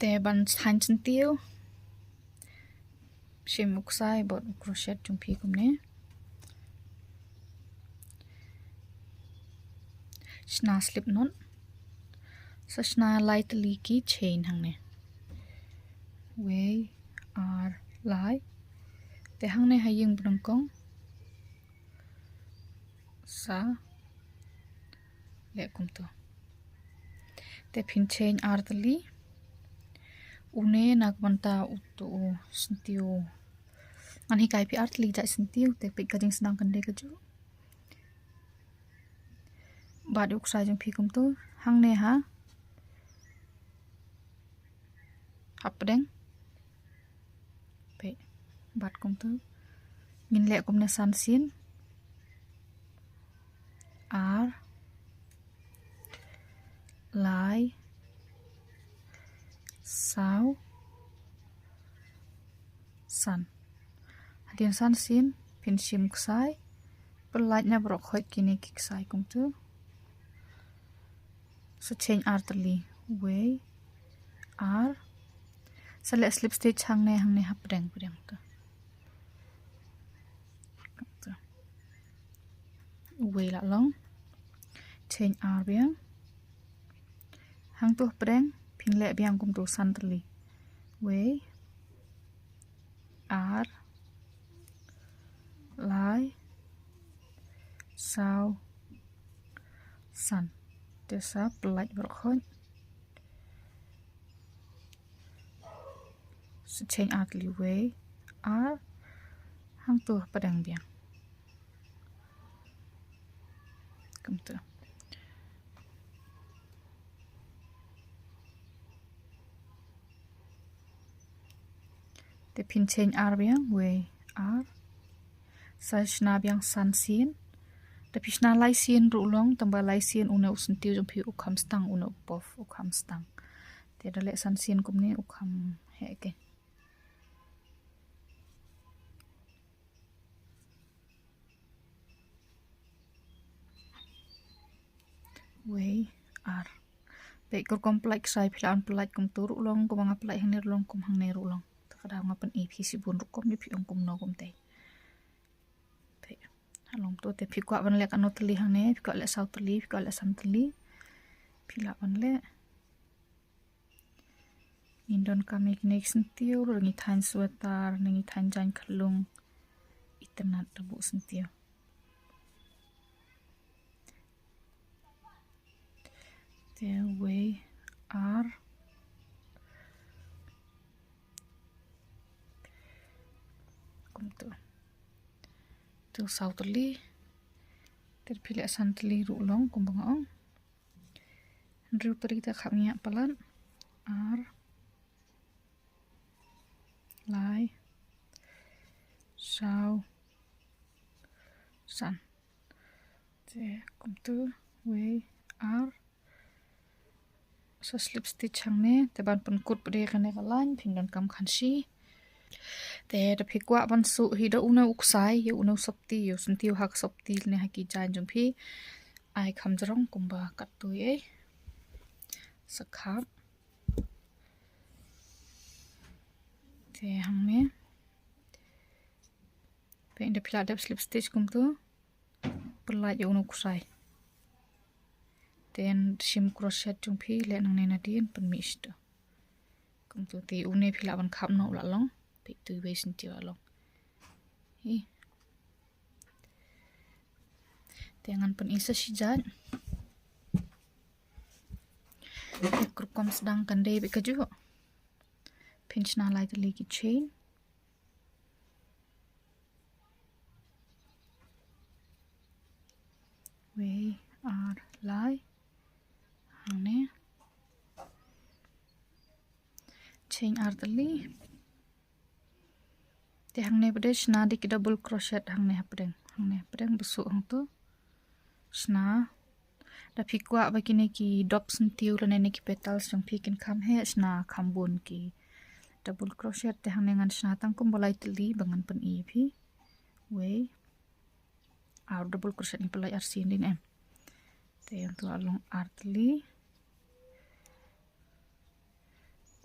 Te ban thaiñ syntiew shim uksai bot crochet chung pi kumne shna slip knot sa shna light leaky chain hangne way ar lai te hangne haying brangkong sa le kum to te phin chain ar tali une nak banta utu syntiew an hi kai pi art li jai syntiew te pe ka jing snang kan de ka ju bad uksai jung pi kum to hang ne ha hapdeng pe bad kum to min le kum na san sin ar lai sao san hadian san sin pin shim ksai pelait nya brok khoi kini kiksai kum tu so change ar tali way ar select slip stitch hang ne hap deng pudeng tu way la long change ar biang hang tu pudeng pin le biang kum tu san tali way ar lai sao san te sa pelait brok khoi so change ar tali way ar hang tu padang biang kum tu te pin change ar biang way ar sa shna biang san sin te pishna lai sin ru long tamba lai sin una usuntiu jong pi ukham stang una pof ukham stang te dale san sin kum ne ukham he ke way ar pe kor komplek sai philan pelait kum tu ru long kum anga pelait hang ne long kum hang ne ru long takada ngapan e phi si bun ru kom ni phi ong kum no kum te pe halong to te phi kwa ban le kanot li hang ne phi kwa le sau tli phi kwa le sam tli phi la ban le indon kamik next syntiew ro ngi thaiñ sweater ngi thaiñ jan khlung itnat bu syntiew te way ar kum tu sau tli ter phi le san tli ru long kum bang ong ru tri ta khap nya palan ar lai sao san te kum tu way ar so slip stitch hang ne te ban pun kut pde kane ka line phin don kam khan si te da phikwa ban su hi da una uksai ye una sopti yo syntiew hak sopti ne haki jan jong phi ai kham jarong kumba kat tu ye sakhap te hang ne pe in the phila dep slip stitch kum tu pelait yo una uksai ten shim crochet chung phi le nang ne na din pan mi sto kum tu ti une phila ban khap no la long pe tu we syntiew along hi tengan pan isa si jan krukom sedang kan de be kaju pinch na lai the leaky chain way ar lai hang ne chain ar tali te hang ne bade shna dik double crochet hang ne hapdeng besu hang tu shna da phikwa ba kine ki dop syntiew la ne ki petals jong phi kin kham he shna khambun ki double crochet te hang ne ngan shna tang kum bolai tli bangan pan e phi way ar double crochet ni pelai ar sin din em te yang tu along ar tli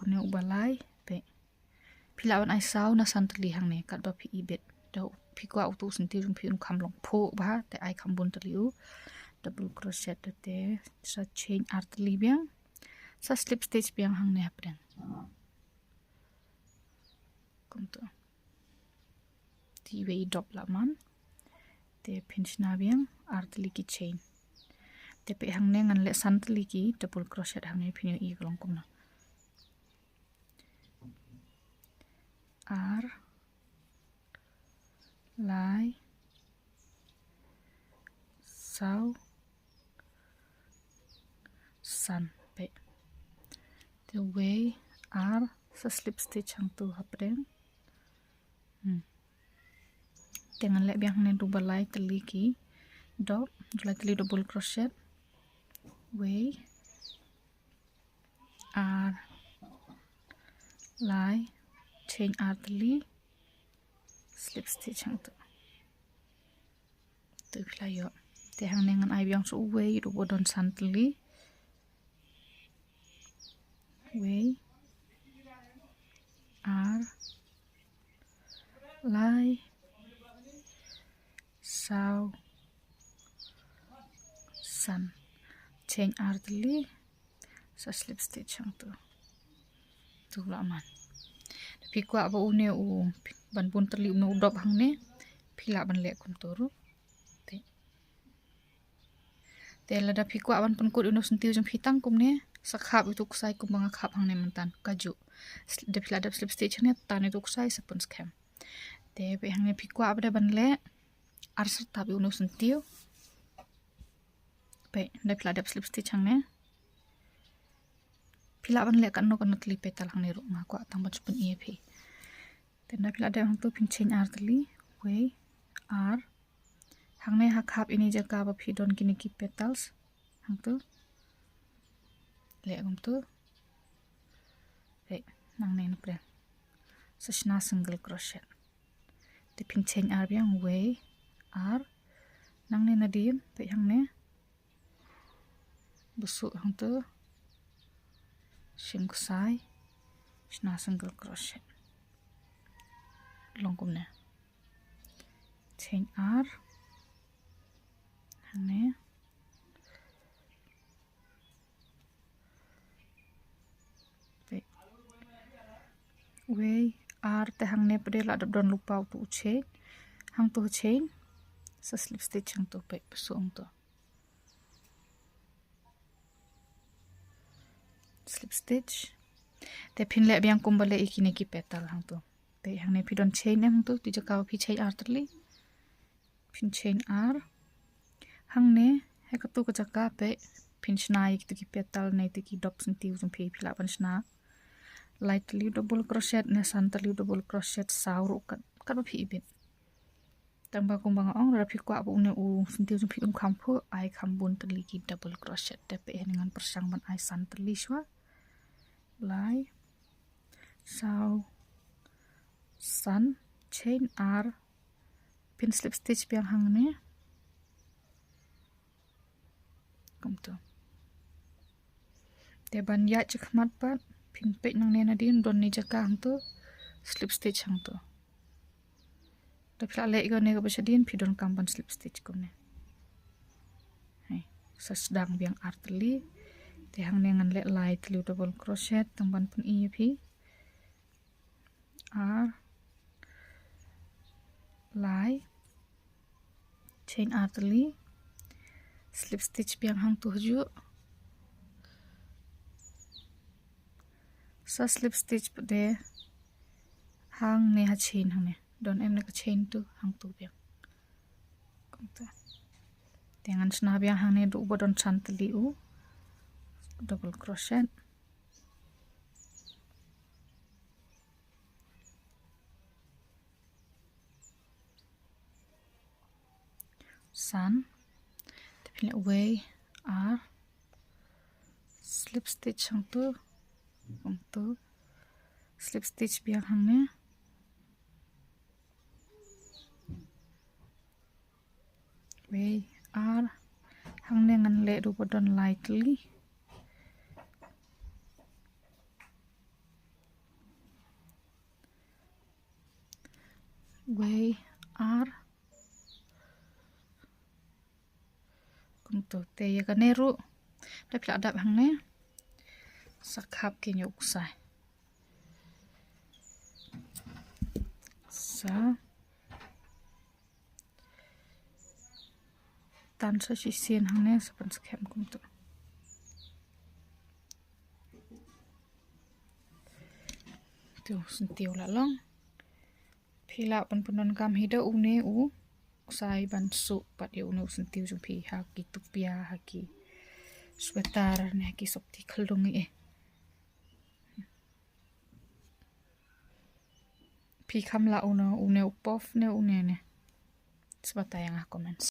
une ngang ubalai pe pilawan ai sau na santali hang ne kat ba pi ibet do pi kwa utu syntiew jung pi un kham long pho ba te ai kham bun taliu double crochet te sa chain artli biang sa slip stitch biang hang ne hapren kumto ti wei drop la man te pinch na biang artli ki chain te pe hang ne ngan le santali ki double crochet hang ne phinu i glong kum na R lai sau san pe the way R sa slip stitch hang tu hapren dengan lek biang ne double lai tali ki dot tali double crochet way R lai chain R tali slip stitch hang tu playo te hang ne ngan ai biang su way ru bodon san tali way R lai sau san chain R tali sa slip stitch hang tu la man pi kwa ba u ne u ban bun tali no dop hang ne phila ban le kum toru te la da pi kwa ban pun ko no syntiew jam hitang kum ne sakhap itu kusai kum bang khap hang ne mantan kaju de phila da slip stitch ne tan itu kusai sapun scam te pe hang ne pi kwa ba ban le ar serta bi no syntiew pe da phila da slip stitch hang ne phila ban le kan no kan tli petal hang ne ru ma kwa tang ban spun ep ten da phila da hang tu pin chain R tali way R hang ne ha khap ini jaga ba phi don kini ki petals hang tu le gum tu pe nang ne pre sa shna single crochet te pin chain R biang way R nang ne na dim pe hang ne busu hang tu shim kusai shna single crochet long kum ne chain R hang ne pe way R te hang ne pade la don lupa tu chain hang tu chain sa slip stitch hang tu pe busu hang tu slip stitch te pin le biang kum bale ikine ki petal hang tu te hang ne pidon chain hang tu ti jaka phi chain R tali pin chain R hang ne he ka tu ka jaka pe pin shna ik tu ki petal ne tu ki dop syntiew jum phi phila ban shna lightly double crochet ne santali double crochet sauru kan phi bit tamba kum bang ong ra phi kwa bu ne u syntiew jum phi kham phu ai kham bun tali ki double crochet te pe ngan persang ban ai santali shwa lai sau san chain R pin slip stitch biang hang ne kum tu te ban ya chikmat pat pin pe nang ne na din don ni jaka hang tu slip stitch hang tu te phla le ga ne ga basadin phi don kam ban slip stitch kum ne hai sa sedang biang R tali te hang ne ngan le lai tli double crochet tang ban pun i phi R lai chain R tali slip stitch biang hang tu haju sa slip stitch de hang ne ha chain hang ne don em na ka chain tu hang tu biang kum tu tengan sna biang hang ne du bodon chan tali u double crochet san te pin way R slip stitch hang tu slip stitch biang hang ne way R hang ne ngan le ru bodon lightly way R kumto te ya kaneru da pila adap hangne sakhap kinyo usai sa tan sa sisien hangne sapan skhem kumto tu syntiew la long phila pan punon kam hida une u usai ban su pat ya unu syntiew jung phi haki tupia haki sweater ne haki sopti khaldung phi kham la une upof ne une ne sebatayang comments